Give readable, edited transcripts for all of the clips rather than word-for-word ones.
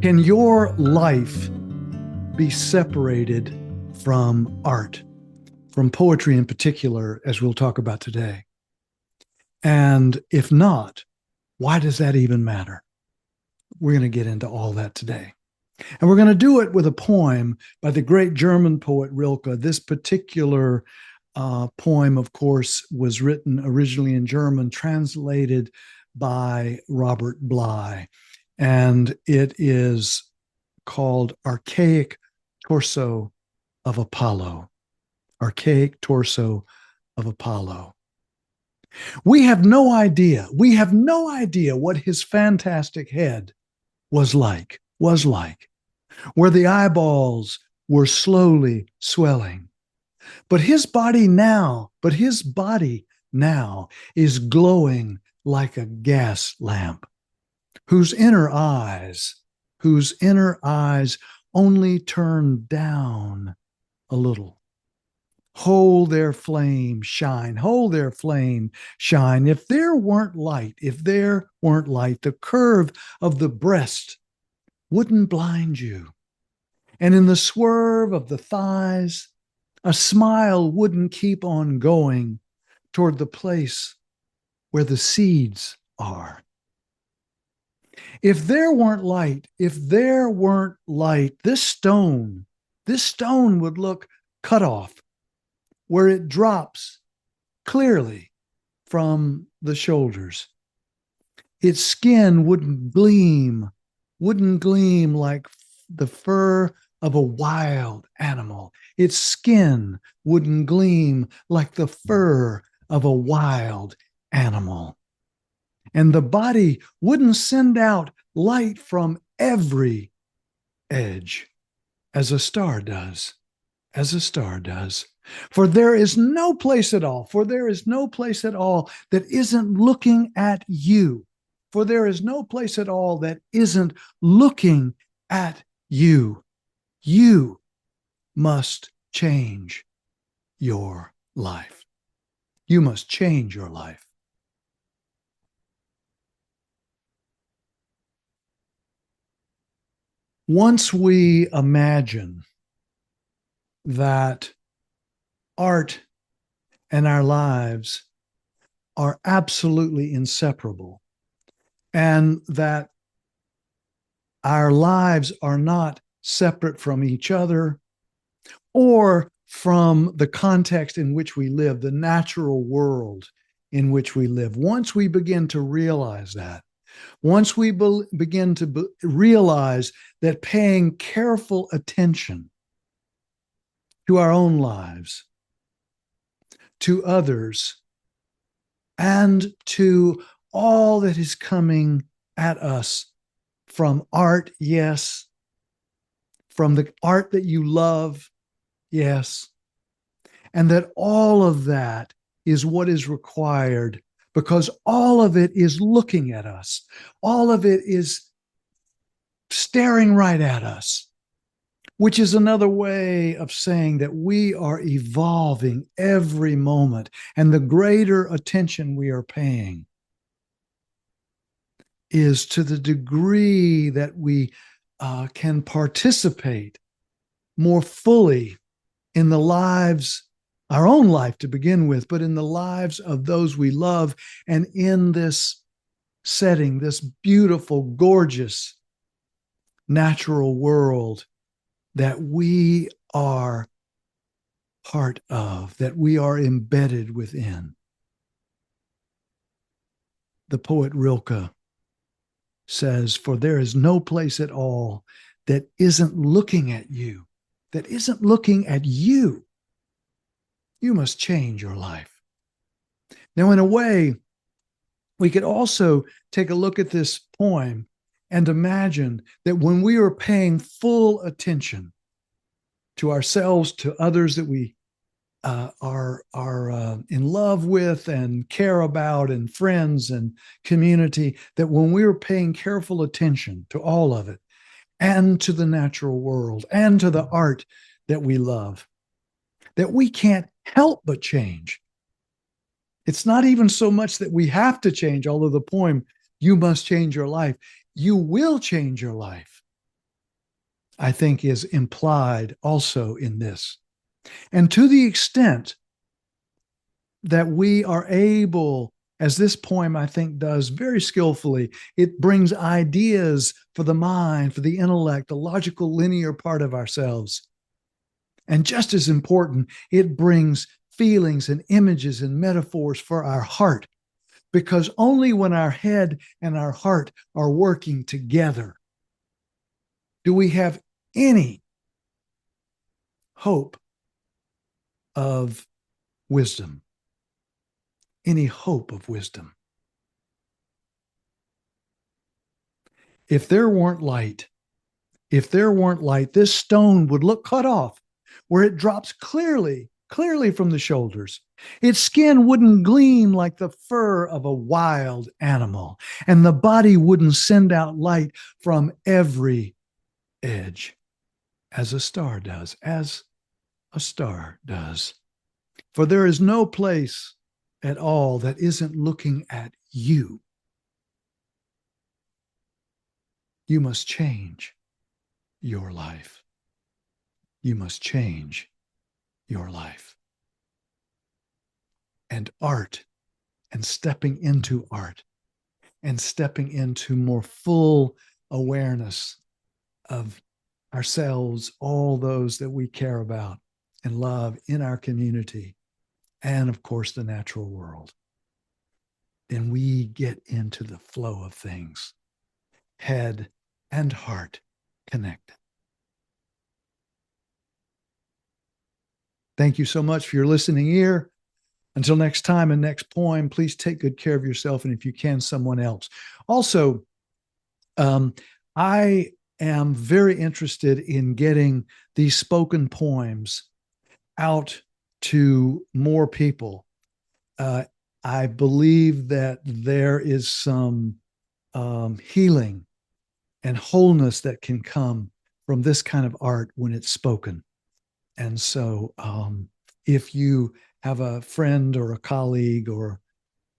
Can your life be separated from art, from poetry in particular, as we'll talk about today? And if not, why does that even matter? We're going to get into all that today. And we're going to do it with a poem by the great German poet Rilke. This particular poem, of course, was written originally in German, translated by Robert Bly. And it is called Archaic Torso of Apollo. Archaic Torso of Apollo. We have no idea what his fantastic head was like, where the eyeballs were slowly swelling. But his body now is glowing like a gas lamp, whose inner eyes only turn down a little. Hold their flame shine. If there weren't light, the curve of the breast wouldn't blind you. And in the swerve of the thighs, a smile wouldn't keep on going toward the place where the seeds are. If there weren't light, this stone would look cut off, where it drops clearly from the shoulders. Its skin wouldn't gleam like the fur of a wild animal. Its skin wouldn't gleam like the fur of a wild animal. And the body wouldn't send out light from every edge as a star does. For there is no place at all that isn't looking at you. For there is no place at all that isn't looking at you. You must change your life. You must change your life. Once we imagine that art and our lives are absolutely inseparable, and that our lives are not separate from each other or from the context in which we live, the natural world in which we live. Once we begin to realize that, once we begin to realize that paying careful attention to our own lives, to others, and to all that is coming at us from art, yes, from the art that you love, yes, and that all of that is what is required, because all of it is looking at us. All of it is staring right at us, which is another way of saying that we are evolving every moment, and the greater attention we are paying is to the degree that we can participate more fully in the lives, our own life to begin with, but in the lives of those we love, and in this setting, this beautiful, gorgeous, natural world that we are part of, that we are embedded within. The poet Rilke says, "For there is no place at all that isn't looking at you, You must change your life." Now, in a way, we could also take a look at this poem and imagine that when we are paying full attention to ourselves, to others that we are in love with and care about, and friends and community, that when we are paying careful attention to all of it, and to the natural world, and to the art that we love, that we can't help but change. It's not even so much that we have to change, although the poem, "You must change your life," you will change your life I think is implied also in this. And to the extent that we are able, as this poem I think does very skillfully, it brings ideas for the mind, for the intellect, the logical linear part of ourselves. And just as important, it brings feelings and images and metaphors for our heart, because only when our head and our heart are working together do we have any hope of wisdom, any hope of wisdom. If there weren't light, this stone would look cut off where it drops clearly from the shoulders. Its skin wouldn't gleam like the fur of a wild animal, and the body wouldn't send out light from every edge as a star does, For there is no place at all that isn't looking at you. You must change your life. You must change your life. And art, and stepping into art, and stepping into more full awareness of ourselves, all those that we care about and love in our community, and of course, the natural world. Then we get into the flow of things, head and heart connected. Thank you so much for your listening ear. Until next time and next poem, please take good care of yourself and, if you can, someone else. Also, I am very interested in getting these spoken poems out to more people. I believe that there is some healing and wholeness that can come from this kind of art when it's spoken. And so if you have a friend or a colleague or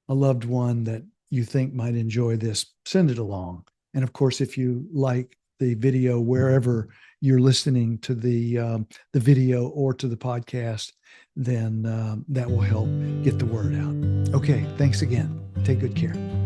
a loved one that you think might enjoy this, send it along. And of course, if you like the video wherever you're listening to the video or to the podcast, then that will help get the word out. Okay, thanks again. Take good care.